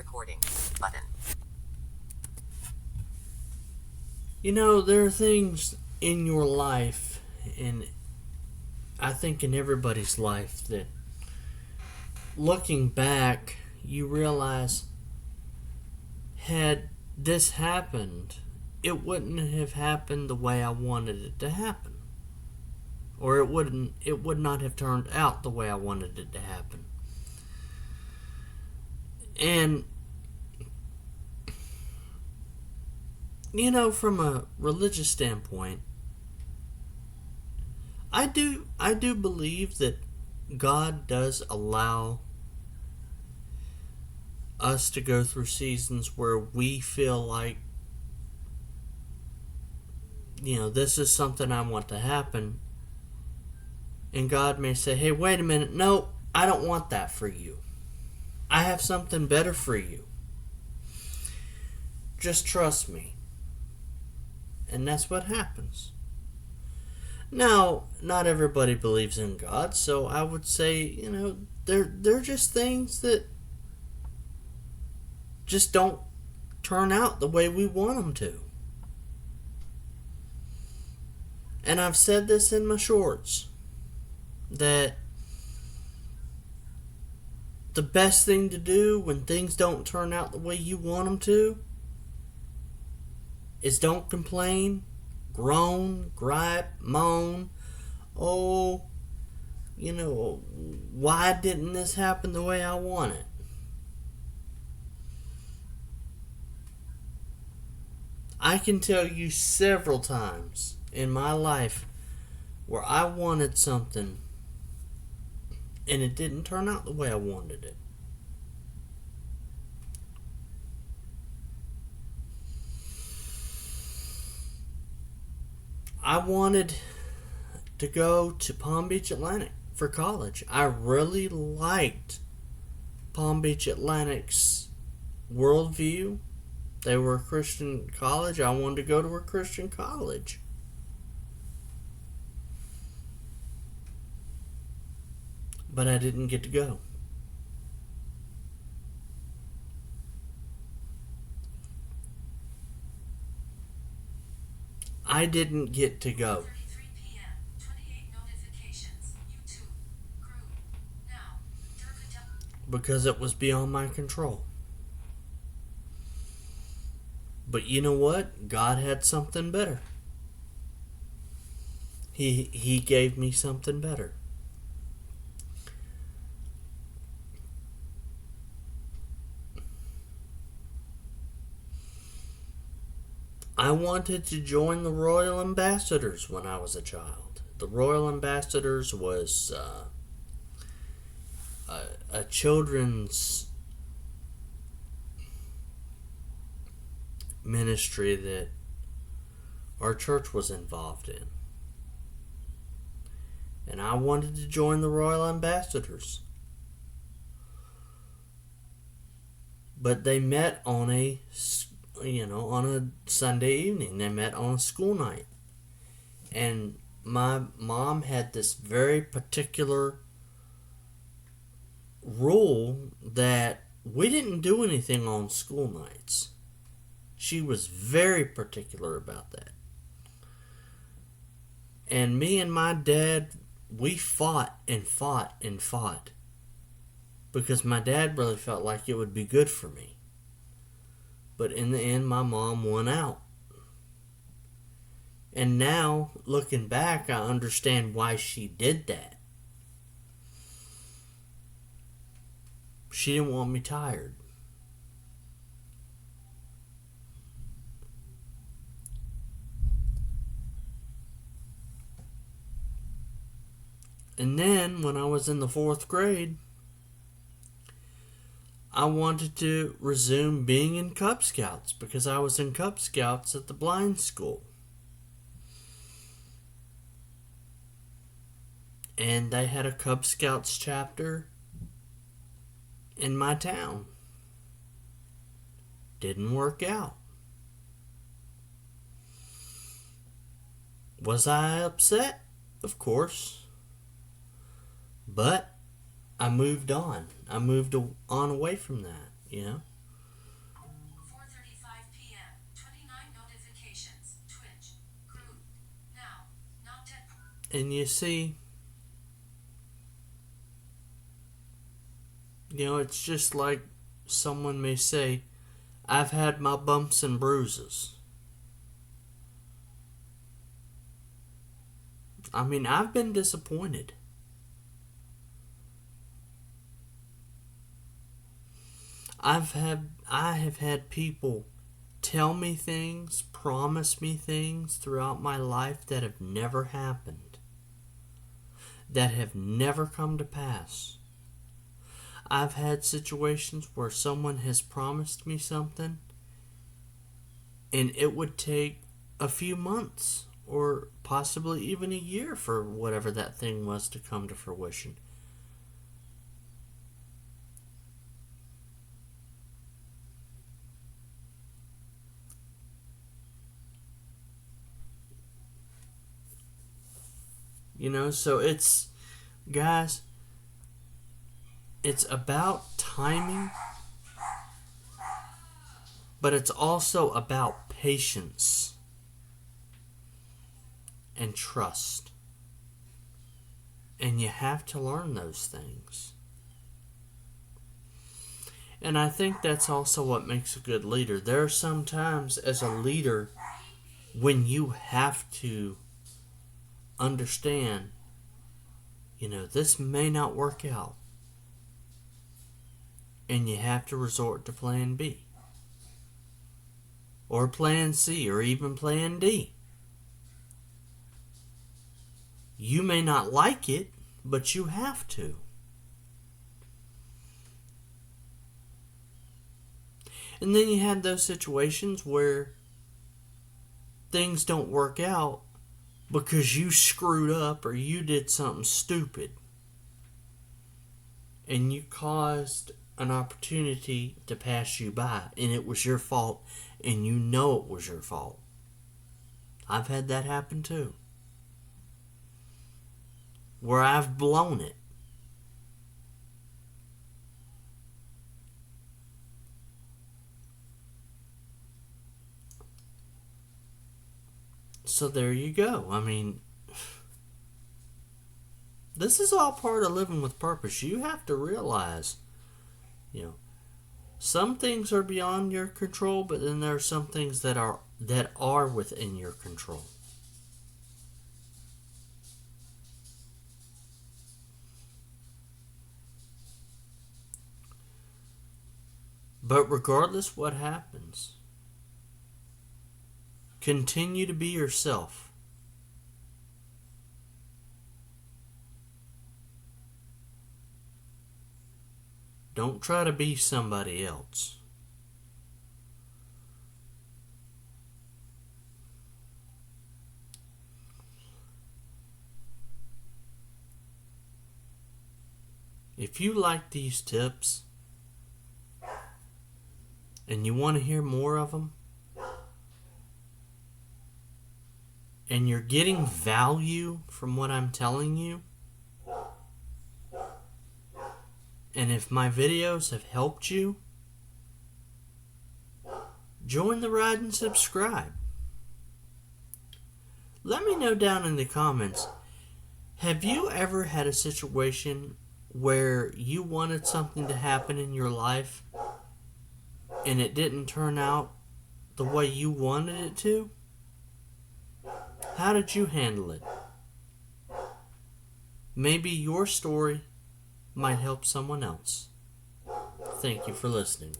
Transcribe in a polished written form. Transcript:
Recording button. You know, there are things in your life, and I think in everybody's life, that looking back, you realize had this happened, it wouldn't have happened the way I wanted it to happen. Or it would not have turned out the way I wanted it to happen. And you know, from a religious standpoint, I do believe that God does allow us to go through seasons where we feel like, this is something I want to happen. And God may say, hey, wait a minute, no, I don't want that for you. I have something better for you. Just trust me. And that's what happens. Now, not everybody believes in God, so I would say, they're just things that just don't turn out the way we want them to. And I've said this in my shorts, that the best thing to do when things don't turn out the way you want them to is don't complain, groan, gripe, moan. Oh, why didn't this happen the way I want it? I can tell you several times in my life where I wanted something and it didn't turn out the way I wanted it. I wanted to go to Palm Beach Atlantic for college. I really liked Palm Beach Atlantic's worldview. They were a Christian college. I wanted to go to a Christian college. But I didn't get to go. I didn't get to go. 33 p.m. 28 notifications. YouTube. Group. Now. Because it was beyond my control. But you know what? God had something better. He gave me something better. I wanted to join the Royal Ambassadors when I was a child. The Royal Ambassadors was a children's ministry that our church was involved in. And I wanted to join the Royal Ambassadors. But they met on a Sunday evening. They met on a school night. And my mom had this very particular rule that we didn't do anything on school nights. She was very particular about that. And me and my dad, we fought and fought and fought. Because my dad really felt like it would be good for me. But in the end, my mom won out. And now, looking back, I understand why she did that. She didn't want me tired. And then, when I was in the 4th grade, I wanted to resume being in Cub Scouts because I was in Cub Scouts at the blind school. And they had a Cub Scouts chapter in my town. Didn't work out. Was I upset? Of course. But I moved on. I moved on away from that, And you see, it's just like someone may say, I've had my bumps and bruises. I mean, I've been disappointed. I have had people tell me things, promise me things throughout my life that have never happened, that have never come to pass. I've had situations where someone has promised me something and it would take a few months or possibly even a year for whatever that thing was to come to fruition. So guys, it's about timing, but it's also about patience and trust. And you have to learn those things. And I think that's also what makes a good leader. There are some times as a leader when you have to understand, this may not work out. And you have to resort to plan B. Or plan C, or even plan D. You may not like it, but you have to. And then you had those situations where things don't work out because you screwed up or you did something stupid. And you caused an opportunity to pass you by, and it was your fault, and you know it was your fault. I've had that happen too, where I've blown it. So there you go. I mean, this is all part of living with purpose. You have to realize, some things are beyond your control, but then there are some things that are within your control. But regardless what happens, continue to be yourself. Don't try to be somebody else. If you like these tips and you want to hear more of them, and you're getting value from what I'm telling you, and if my videos have helped you, join the ride and subscribe. Let me know down in the comments, have you ever had a situation where you wanted something to happen in your life and it didn't turn out the way you wanted it to? How did you handle it? Maybe your story might help someone else. Thank you for listening.